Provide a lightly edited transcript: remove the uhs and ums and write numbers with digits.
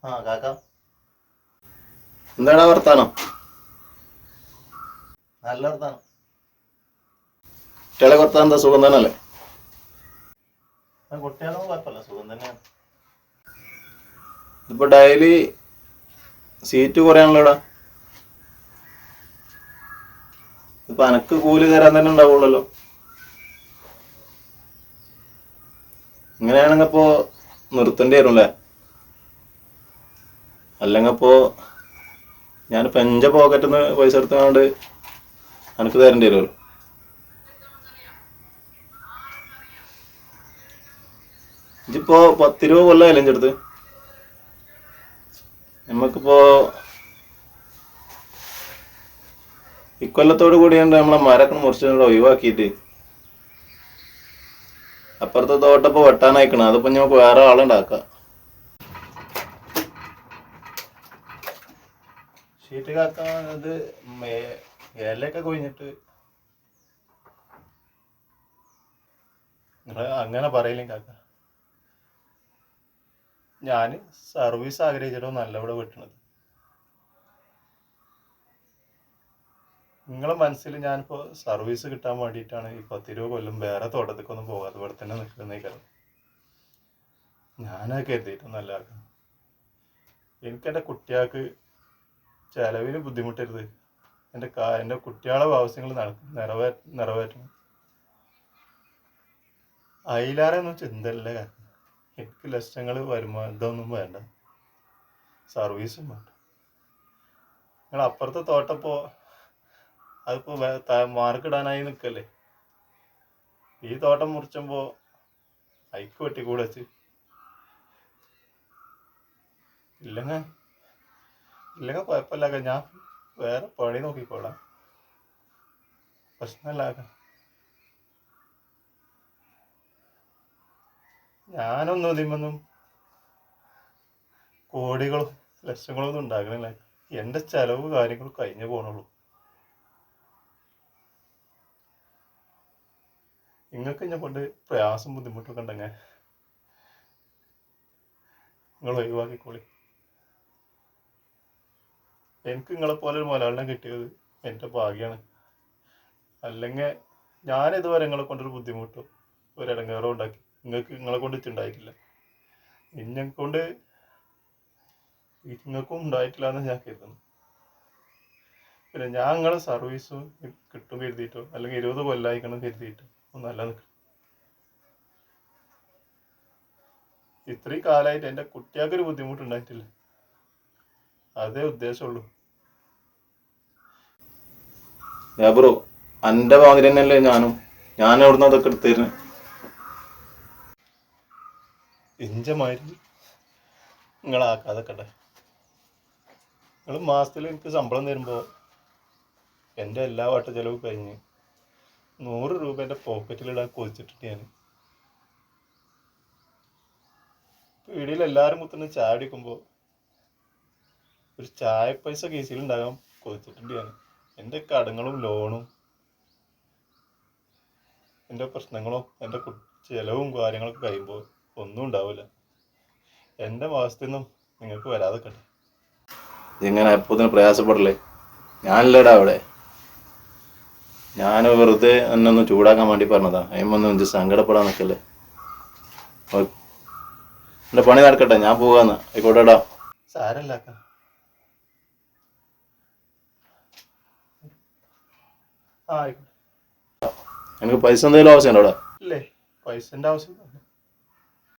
ആ കാക്ക. എന്താടാ വർത്താനം? നല്ല വർത്താനം. കുട്ടികളെ വർത്താനം എന്താ സുഖം തന്നെയല്ലേ? കുട്ടികളൊന്നും കുഴപ്പമില്ല, സുഖം തന്നെയാണ്. ഇപ്പൊ ഡെയിലി സീറ്റ് കുറയാണല്ലോടാ. ഇപ്പൊ അനക്ക് കൂലി തരാൻ തന്നെ ഉണ്ടാവുള്ളല്ലോ. ഇങ്ങനെയാണെങ്കിൽ ഇപ്പോ നിർത്തേണ്ടി വരും അല്ലേ? അല്ലെങ്കിൽ ഇപ്പോ ഞാനിപ്പോ എൻ്റെ പോക്കറ്റിൽ നിന്ന് പൈസ എടുത്തുകൊണ്ട് അനക്ക് തരേണ്ടി വരുമല്ലോ. ഇതിപ്പോ 10-20 കൊല്ലമായില്ലേ എൻ്റെ അടുത്ത്. നമുക്കിപ്പോ ഇക്കൊല്ലത്തോട് കൂടിയുണ്ട് നമ്മളെ മരൊക്കെ മുറിച്ചുകൊണ്ട് ഒഴിവാക്കിയിട്ട് അപ്പുറത്തെ തോട്ടപ്പോ വെട്ടാനയക്കണം. അതിപ്പോ നമുക്ക് വേറെ ആളുണ്ടാക്കാം. ഷീറ്റ് കാക്ക, ഇത് ഇലയൊക്കെ കൊഴിഞ്ഞിട്ട് നിങ്ങൾ അങ്ങനെ പറയില്ലേ കാക്ക. ഞാൻ സർവീസ് ആഗ്രഹിച്ചിട്ടോ നല്ല ഇവിടെ വെട്ടണത്. നിങ്ങളെ മനസ്സിൽ ഞാനിപ്പോൾ സർവീസ് കിട്ടാൻ വേണ്ടിയിട്ടാണ് ഈ 10-20 കൊല്ലം വേറെ തോട്ടത്തേക്കൊന്നും പോകാതെ ഇവിടെ തന്നെ നിൽക്കുന്നേക്കാരം. ഞാനൊക്കെ കരുതിയിട്ടൊന്നല്ല. എനിക്കെൻ്റെ കുട്ടികൾക്ക് ചിലവിന് ബുദ്ധിമുട്ടരുത്. എൻ്റെ കുട്ടികളെ ആവശ്യങ്ങൾ നിറവേറ്റണം. അതിലാരൊന്നും ചിന്തയില്ല. എനിക്ക് ലക്ഷങ്ങൾ വരുമാനം ഇതൊന്നും വേണ്ട, സർവീസും വേണ്ട. നിങ്ങൾ അപ്പുറത്തെ തോട്ടപ്പോൾ അതിപ്പോൾ മാർക്കിടാനായി നിൽക്കല്ലേ. ഈ തോട്ടം മുറിച്ചുമ്പോൾ അയക്ക് വെട്ടിക്കൂടെ വെച്ച് ഇല്ലെങ്കിൽ കുഴപ്പമില്ല. ഞാൻ വേറെ പണി നോക്കിക്കോളാം, പ്രശ്നമില്ല. ഞാനൊന്നും ഇതിമൊന്നും കോടികളും ലക്ഷങ്ങളൊന്നും ഉണ്ടാക്കണില്ല. എൻ്റെ ചെലവ് കാര്യങ്ങൾ കഴിഞ്ഞു പോകണുള്ളൂ. നിങ്ങൾക്ക് എന്നെ കൊണ്ട് പ്രയാസം ബുദ്ധിമുട്ടൊക്കെ ഉണ്ടെങ്കിൽ നിങ്ങൾ ഒഴിവാക്കിക്കോളി. എനിക്ക് നിങ്ങളെപ്പോലെ ഒരു മലയാളം കിട്ടിയത് എൻ്റെ ഭാഗ്യമാണ്. അല്ലെങ്കിൽ ഞാനിതുവരെ നിങ്ങളെ കൊണ്ടൊരു ബുദ്ധിമുട്ടോ ഒരു ഇടങ്ങേറോ ഉണ്ടാക്കി നിങ്ങളെ കൊണ്ട് ഉണ്ടായിട്ടില്ല. നിങ്ങൾക്കും ഉണ്ടായിട്ടില്ല എന്ന് ഞാൻ കരുതുന്നു. പിന്നെ ഞാൻ നിങ്ങളെ സർവീസ് കിട്ടും കരുതിയിട്ടോ അല്ലെങ്കിൽ 20 കൊല്ലമായിക്കണം കരുതിയിട്ടോ ഒന്നല്ല നിൽക്കും. ഇത്രയും കാലമായിട്ട് എൻ്റെ കുട്ടികൾക്കൊരു ബുദ്ധിമുട്ടുണ്ടായിട്ടില്ല, അതേ ഉദ്ദേശമുള്ളൂ. ബ്രോ, എൻ്റെ മാതിരി തന്നെയല്ലേ ഞാൻ എവിടുന്ന് അതൊക്കെ എടുത്തിരുന്നു. ഇഞ്ചമാതിരി നിങ്ങളാക്കാതൊക്കെ. നിങ്ങൾ മാസത്തിൽ എനിക്ക് ശമ്പളം തരുമ്പോൾ എൻ്റെ എല്ലാ വട്ട ചിലവ് കഴിഞ്ഞ് 100 രൂപ എൻ്റെ പോക്കറ്റിലിടാൻ കൊതിച്ചിട്ടുണ്ട് ഞാൻ. പീടിയിൽ എല്ലാവരും കുത്തുന്ന ചായ അടിക്കുമ്പോൾ ഒരു ചായ പൈസ കേസിലുണ്ടാകാൻ കൊതിച്ചിട്ടുണ്ട് ഞാൻ. എൻ്റെ കടങ്ങളും ലോണും എൻ്റെ പ്രശ്നങ്ങളും എൻ്റെ ചിലവും കാര്യങ്ങളൊക്കെ കഴിയുമ്പോൾ ഒന്നും ഉണ്ടാവില്ല. എൻ്റെ മാസത്തിൽ നിന്നും നിങ്ങൾക്ക് വരാതെ. ഇതിങ്ങനെ എപ്പോഴത്തിന് പ്രയാസപ്പെടല്ലേ? ഞാനല്ലേടാ അവിടെ. ഞാൻ വെറുതെ എന്നെ ഒന്ന് ചൂടാക്കാൻ വേണ്ടി പറഞ്ഞതാ. അതിമൊന്നും എനിക്ക് സങ്കടപ്പെടാൻ നിൽക്കല്ലേ. എൻ്റെ പണി നടക്കട്ടെ, ഞാൻ പോകാന്ന്. ആയിക്കോട്ടെടാ. സാരല്ല. ആയിക്കോട്ടെ. എനിക്ക് പൈസ എന്തെങ്കിലും ആവശ്യമുണ്ടോ അവിടെ? ഇല്ലേ, പൈസൻ്റെ ആവശ്യം